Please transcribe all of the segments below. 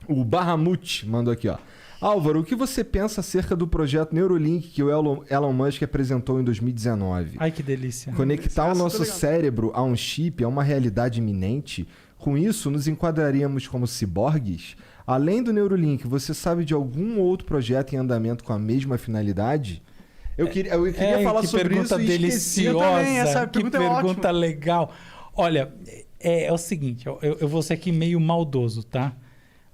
O Bahamut mandou aqui, ó. Álvaro, o que você pensa acerca do projeto Neuralink que o Elon Musk apresentou em 2019? Ai, que delícia. Conectar o nosso cérebro a um chip é uma realidade iminente? Com isso, nos enquadraríamos como ciborgues? Além do Neuralink, você sabe de algum outro projeto em andamento com a mesma finalidade? Eu queria falar sobre isso e esqueci. Deliciosa, também, essa que pergunta é pergunta ótima. legal. Olha, é o seguinte, eu vou ser aqui meio maldoso, tá?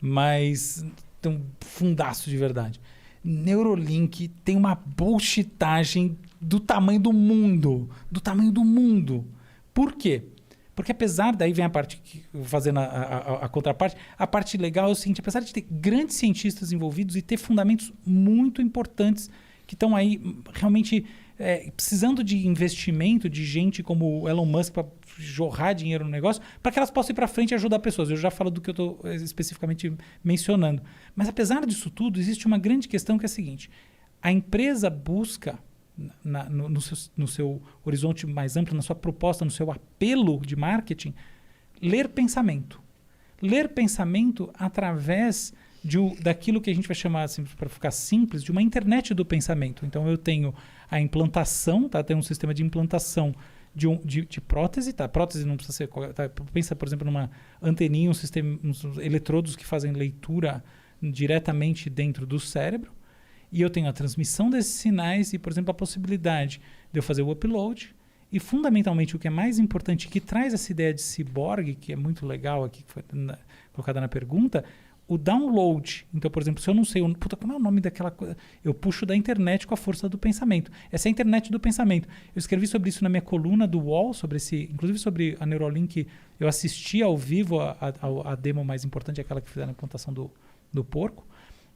Mas tem um fundaço de verdade. Neuralink tem uma bullshitagem do tamanho do mundo. Do tamanho do mundo. Por quê? Porque apesar, daí vem a parte, fazendo a contraparte, a parte legal é o seguinte, apesar de ter grandes cientistas envolvidos e ter fundamentos muito importantes que estão aí realmente precisando de investimento, de gente como o Elon Musk para jorrar dinheiro no negócio, para que elas possam ir para frente e ajudar pessoas. Eu já falo do que eu estou especificamente mencionando. Mas apesar disso tudo, existe uma grande questão que é a seguinte, a empresa busca no seu horizonte mais amplo, na sua proposta, no seu apelo de marketing, ler pensamento. Ler pensamento através daquilo que a gente vai chamar, assim, para ficar simples, de uma internet do pensamento. Então eu tenho a implantação, tá? Tem um sistema de implantação de prótese, tá? Prótese não precisa ser... Tá? Pensa, por exemplo, numa anteninha, uns eletrodos que fazem leitura diretamente dentro do cérebro. E eu tenho a transmissão desses sinais e, por exemplo, a possibilidade de eu fazer o upload. E, fundamentalmente, o que é mais importante, que traz essa ideia de ciborgue, que é muito legal aqui, que foi colocada na pergunta, o download. Então, por exemplo, se eu não sei... como é o nome daquela coisa? Eu puxo da internet com a força do pensamento. Essa é a internet do pensamento. Eu escrevi sobre isso na minha coluna do UOL, inclusive sobre a Neuralink. Eu assisti ao vivo a demo mais importante, aquela que fizeram a implantação do porco.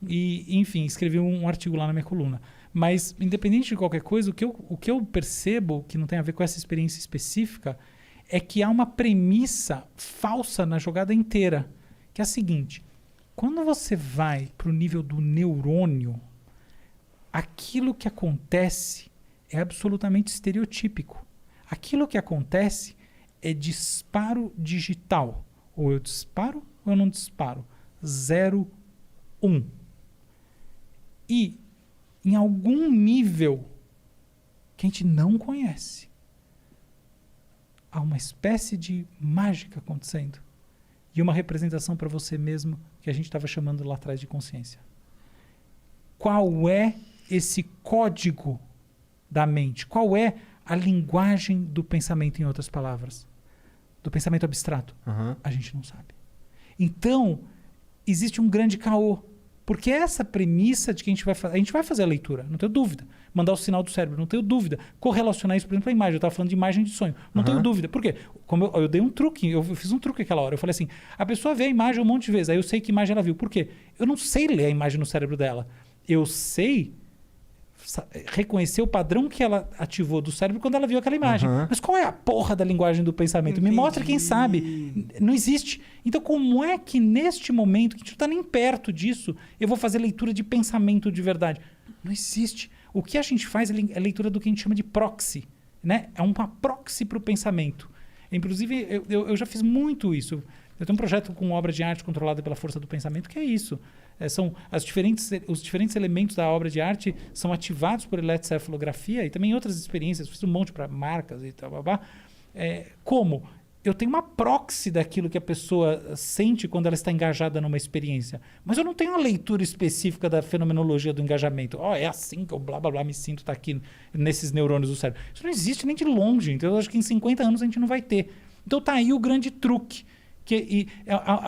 E, enfim, escrevi um artigo lá na minha coluna. Mas, independente de qualquer coisa, o que eu percebo, que não tem a ver com essa experiência específica, é que há uma premissa falsa na jogada inteira, que é a seguinte: quando você vai para o nível do neurônio, aquilo que acontece é absolutamente estereotípico. Aquilo que acontece é disparo digital. Ou eu disparo ou eu não disparo. 0, 1. E em algum nível que a gente não conhece, há uma espécie de mágica acontecendo e uma representação para você mesmo que a gente estava chamando lá atrás de consciência. Qual é esse código da mente? Qual é a linguagem do pensamento, em outras palavras? Do pensamento abstrato? A gente não sabe. Então, existe um grande caô. Porque essa premissa de que a gente vai fazer a leitura, não tenho dúvida. Mandar o sinal do cérebro, não tenho dúvida. Correlacionar isso, por exemplo, à imagem. Eu estava falando de imagem de sonho. Não tenho dúvida. Por quê? Como eu dei um truque, eu fiz um truque aquela hora. Eu falei assim, a pessoa vê a imagem um monte de vezes, aí eu sei que imagem ela viu. Por quê? Eu não sei ler a imagem no cérebro dela. Eu sei reconhecer o padrão que ela ativou do cérebro quando ela viu aquela imagem. Mas qual é a porra da linguagem do pensamento? Entendi. Me mostra quem sabe. Não existe. Então, como é que neste momento, que a gente não está nem perto disso, eu vou fazer leitura de pensamento de verdade? Não existe. O que a gente faz é leitura do que a gente chama de proxy. Né? É uma proxy para o pensamento. Inclusive, eu já fiz muito isso. Eu tenho um projeto com obra de arte controlada pela força do pensamento, que é isso. São os diferentes elementos da obra de arte são ativados por eletrocefalografia e também outras experiências. Fiz um monte para marcas e tal. Como? Eu tenho uma proxy daquilo que a pessoa sente quando ela está engajada numa experiência. Mas eu não tenho uma leitura específica da fenomenologia do engajamento. É assim que eu blá blá blá me sinto, tá aqui nesses neurônios do cérebro. Isso não existe nem de longe. Então eu acho que em 50 anos a gente não vai ter. Então tá aí o grande truque.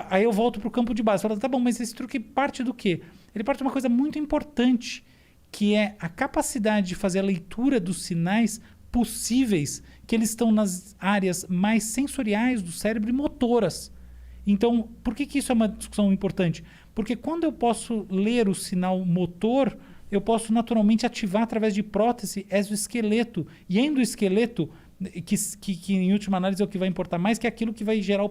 Aí eu volto para o campo de base. Falo, tá bom, mas esse truque parte do quê? Ele parte de uma coisa muito importante, que é a capacidade de fazer a leitura dos sinais possíveis, que eles estão nas áreas mais sensoriais do cérebro e motoras. Então, por que isso é uma discussão importante? Porque quando eu posso ler o sinal motor, eu posso naturalmente ativar através de prótese exoesqueleto. E endoesqueleto, que em última análise é o que vai importar mais, que é aquilo que vai gerar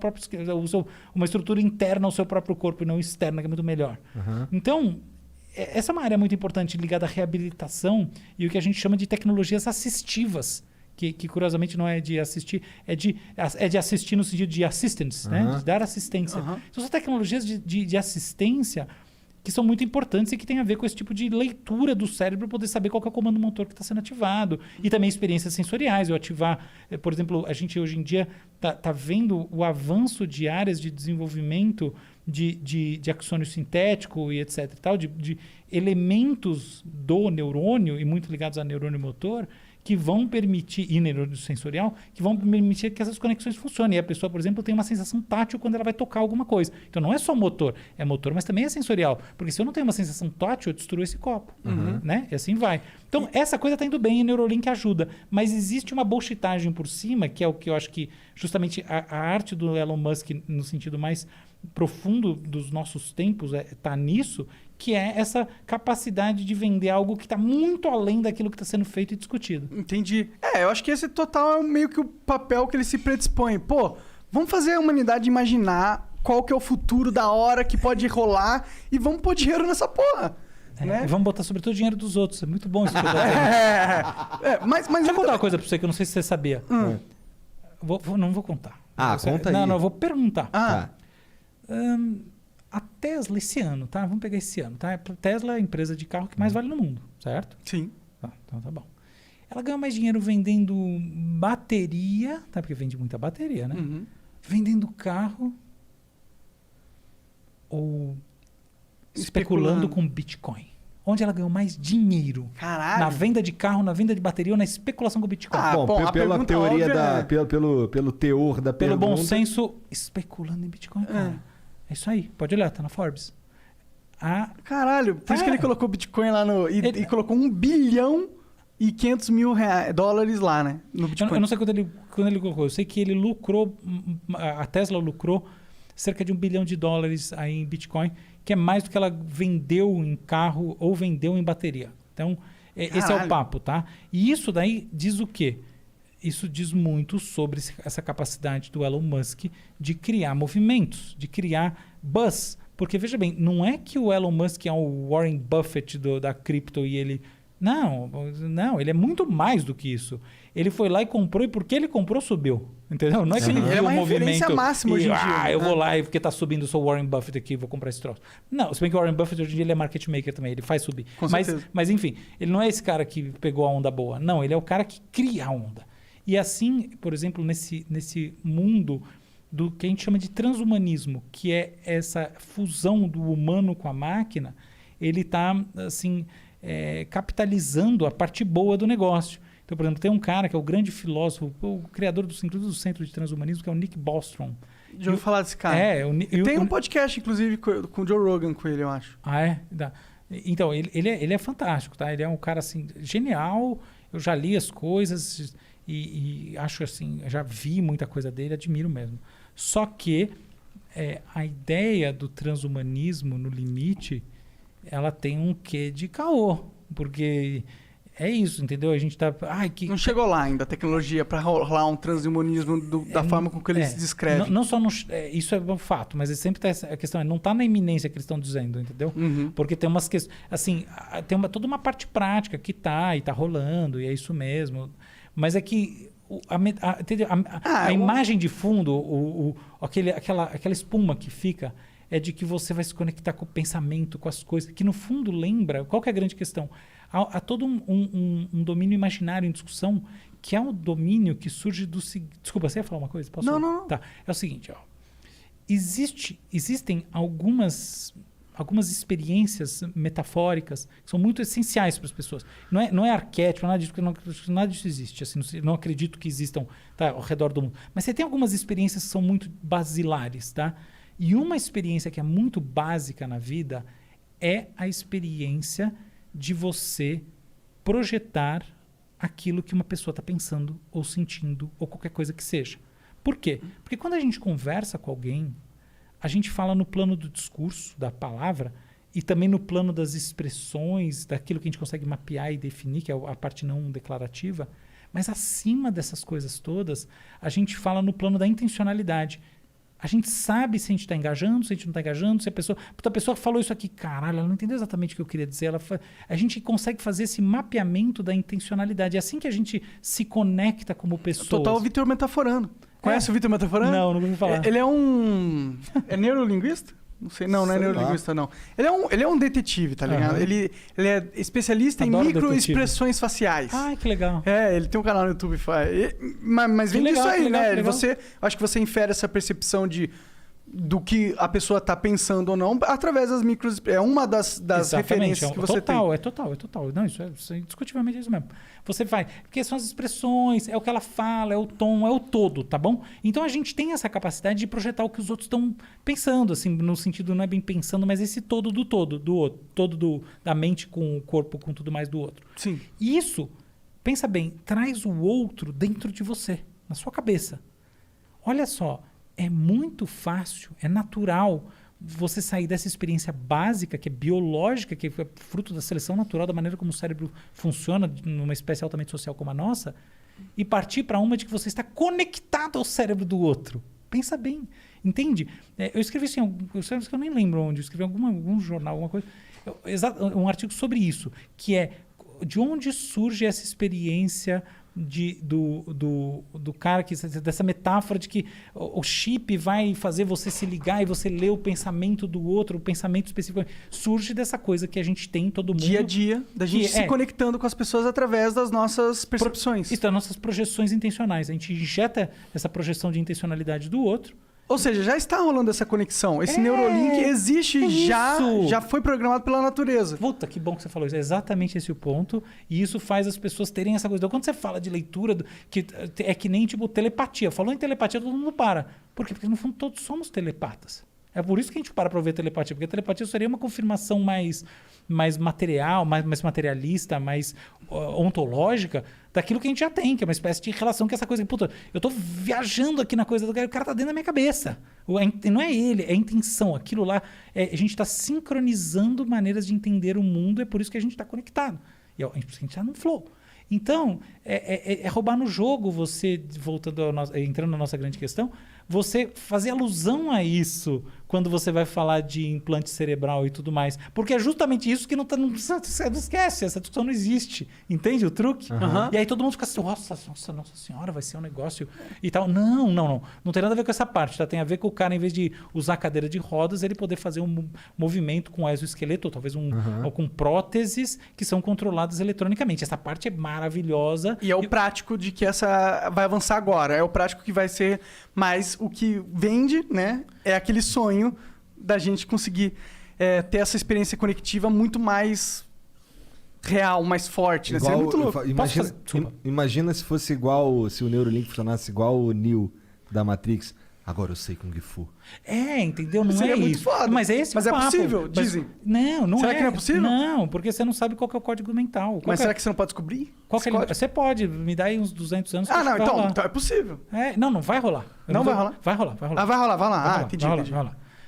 uma estrutura interna ao seu próprio corpo e não externa, que é muito melhor. Então, essa é uma área muito importante ligada à reabilitação e o que a gente chama de tecnologias assistivas, que curiosamente não é de assistir, é de assistir no sentido de assistance, né? De dar assistência. Então, são tecnologias de assistência que são muito importantes e que tem a ver com esse tipo de leitura do cérebro, poder saber qual que é o comando motor que está sendo ativado. E também experiências sensoriais. Eu ativar, por exemplo, a gente hoje em dia está vendo o avanço de áreas de desenvolvimento de axônio sintético e etc. E tal, de elementos do neurônio, e muito ligados a neurônio motor, que vão permitir, e neurônio sensorial, que vão permitir que essas conexões funcionem. E a pessoa, por exemplo, tem uma sensação tátil quando ela vai tocar alguma coisa. Então não é só motor, é motor, mas também é sensorial. Porque se eu não tenho uma sensação tátil, eu destruo esse copo. Né? E assim vai. Então essa coisa está indo bem e o Neuralink ajuda. Mas existe uma bullshitagem por cima, que é o que eu acho que justamente a arte do Elon Musk, no sentido mais profundo dos nossos tempos, está nisso, que é essa capacidade de vender algo que está muito além daquilo que está sendo feito e discutido. Entendi. Eu acho que esse total é meio que o papel que ele se predispõe. Pô, vamos fazer a humanidade imaginar qual que é o futuro da hora que pode rolar e vamos pôr dinheiro nessa porra. Né? Vamos botar sobretudo o dinheiro dos outros. É muito bom isso. Mas deixa eu contar uma coisa para você que eu não sei se você sabia. Não vou contar. Conta aí. Não, eu vou perguntar. Ah. A Tesla esse ano, tá? Vamos pegar esse ano, tá? A Tesla é a empresa de carro que mais vale no mundo, certo? Sim. Então tá bom. Ela ganha mais dinheiro vendendo bateria, tá? Porque vende muita bateria, né? Vendendo carro ou especulando com Bitcoin. Onde ela ganhou mais dinheiro? Caralho. Na venda de carro, na venda de bateria ou na especulação com Bitcoin? Pela teoria pelo teor da Pelo pergunta... bom senso, especulando em Bitcoin, cara. É isso aí. Pode olhar, tá na Forbes. Caralho, por isso que ele colocou Bitcoin lá e colocou 1 bilhão e 500 mil dólares lá, né? No Bitcoin. Eu não sei quando ele colocou. Eu sei que ele lucrou, a Tesla lucrou cerca de $1 bilhão aí em Bitcoin, que é mais do que ela vendeu em carro ou vendeu em bateria. Então, esse é o papo, tá? E isso daí diz o quê? Isso diz muito sobre essa capacidade do Elon Musk de criar movimentos, de criar buzz. Porque, veja bem, não é que o Elon Musk é o Warren Buffett da cripto e ele... Não, ele é muito mais do que isso. Ele foi lá e comprou, e porque ele comprou, subiu. Entendeu? Não é que ele viu o movimento máxima hoje em dia. Eu vou lá e porque tá subindo, sou o Warren Buffett aqui, vou comprar esse troço. Não, se bem que o Warren Buffett hoje em dia ele é market maker também, ele faz subir. Mas enfim, ele não é esse cara que pegou a onda boa. Não, ele é o cara que cria a onda. E assim, por exemplo, nesse mundo do que a gente chama de transhumanismo, que é essa fusão do humano com a máquina, ele está assim, capitalizando a parte boa do negócio. Então, por exemplo, tem um cara que é o grande filósofo, o criador do Centro de Transhumanismo, que é o Nick Bostrom. Já ouviu falar desse cara? Tem um podcast, inclusive, com o Joe Rogan com ele, eu acho. Então, ele é fantástico, tá? Ele é um cara assim, genial. Eu já li as coisas e acho assim, já vi muita coisa dele, admiro mesmo. Só que a ideia do transhumanismo, no limite, ela tem um quê de caô, porque é isso, entendeu? A gente tá... Não chegou lá ainda a tecnologia para rolar um transhumanismo da forma com que eles se descrevem. Não só isso é um fato, mas sempre tá a questão não está na iminência que eles estão dizendo, entendeu? Porque tem umas questões... Assim, tem toda uma parte prática que tá rolando, e é isso mesmo. Mas é que a imagem de fundo, aquela espuma que fica, é de que você vai se conectar com o pensamento, com as coisas, que no fundo lembra... Qual que é a grande questão? Há todo um domínio imaginário em discussão, que é um domínio que surge do seguinte... Desculpa, você ia falar uma coisa? Posso? Não. Tá. É o seguinte, existem algumas experiências metafóricas que são muito essenciais para as pessoas. Não é arquétipo, nada disso, porque nada disso existe. Assim, não acredito que existam ao redor do mundo. Mas você tem algumas experiências que são muito basilares, tá? E uma experiência que é muito básica na vida é a experiência de você projetar aquilo que uma pessoa está pensando ou sentindo ou qualquer coisa que seja. Por quê? Porque quando a gente conversa com alguém, a gente fala no plano do discurso, da palavra, e também no plano das expressões, daquilo que a gente consegue mapear e definir, que é a parte não declarativa. Mas acima dessas coisas todas, a gente fala no plano da intencionalidade. A gente sabe se a gente está engajando, se a gente não está engajando, se a pessoa... Puta, a pessoa falou isso aqui, caralho, ela não entendeu exatamente o que eu queria dizer. A gente consegue fazer esse mapeamento da intencionalidade. É assim que a gente se conecta como pessoas. Total Vitor Metaforando. Conhece o Vitor Metaforando? Não, nunca ouvi falar. Ele é um... É neurolinguista? Não sei, não é neurolinguista, não. Ele é um detetive, tá ligado? Ele é especialista Adoro em microexpressões faciais. Ai, que legal. Ele tem um canal no YouTube. Mas vem disso aí, né? Acho que você infere essa percepção do que a pessoa tá pensando ou não através das micros... É uma das referências que você tem. É total. Não, isso é indiscutivelmente isso mesmo. Você vai... Porque são as expressões, é o que ela fala, é o tom, é o todo, tá bom? Então a gente tem essa capacidade de projetar o que os outros estão pensando, assim, no sentido, não é bem pensando, mas esse todo do todo, do outro. Todo da mente com o corpo, com tudo mais do outro. Sim. E isso, pensa bem, traz o outro dentro de você, na sua cabeça. Olha só, é muito fácil, é natural você sair dessa experiência básica, que é biológica, que é fruto da seleção natural, da maneira como o cérebro funciona numa espécie altamente social como a nossa, e partir para uma de que você está conectado ao cérebro do outro. Pensa bem, entende? Eu escrevi assim, eu nem lembro onde, eu escrevi em algum jornal, alguma coisa, um artigo sobre isso, que é de onde surge essa experiência do cara, dessa metáfora de que o chip vai fazer você se ligar e você ler o pensamento do outro, o pensamento específico. Surge dessa coisa que a gente tem, todo mundo. Dia a dia, da gente se conectando com as pessoas através das nossas percepções. Isso, das nossas projeções intencionais. A gente injeta essa projeção de intencionalidade do outro. Ou seja, já está rolando essa conexão. Esse Neurolink existe, já foi programado pela natureza. Puta, que bom que você falou isso. É exatamente esse o ponto. E isso faz as pessoas terem essa coisa. Então, quando você fala de leitura, que é que nem tipo telepatia. Falou em telepatia, todo mundo para. Por quê? Porque no fundo todos somos telepatas. É por isso que a gente para ouvir telepatia. Porque a telepatia seria uma confirmação mais material, mais materialista, mais ontológica daquilo que a gente já tem, que é uma espécie de relação com essa coisa. Puta, eu tô viajando aqui na coisa do cara, o cara tá dentro da minha cabeça. Não é ele, é a intenção. Aquilo lá, a gente está sincronizando maneiras de entender o mundo, é por isso que a gente está conectado. E a gente está num flow. Então, é roubar no jogo você, entrando na nossa grande questão, você fazer alusão a isso quando você vai falar de implante cerebral e tudo mais. Porque é justamente isso que não esquece, essa discussão não existe. Entende o truque? Uhum. E aí todo mundo fica assim, nossa senhora, vai ser um negócio e tal. Não. Não tem nada a ver com essa parte, tá? Tem a ver com o cara, em vez de usar cadeira de rodas, ele poder fazer um movimento com exoesqueleto, ou talvez ou com próteses que são controladas eletronicamente. Essa parte é maravilhosa. E é o prático de que essa vai avançar agora. É o prático que vai ser mais o que vende, né? É aquele sonho da gente conseguir ter essa experiência conectiva muito mais real, mais forte, né? Seria muito louco. Imagina se fosse igual, se o Neurolink funcionasse igual o Neo da Matrix. Agora eu sei Kung Fu. Entendeu? Não seria é muito isso. foda. Mas é esse Mas o é papo. possível, dizem. Não Será que não é possível? Não, porque você não sabe qual que é o código mental. Será que você não pode descobrir? Você pode. Me dá aí uns 200 anos. Não. Então é possível. Não vai rolar. Não vai rolar? Vai rolar. Vai rolar. Entendi.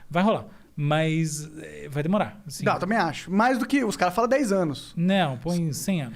Vai rolar. Mas vai demorar. Assim. Não, também acho. Mais do que... Os caras falam 10 anos. Não, põe 100 anos.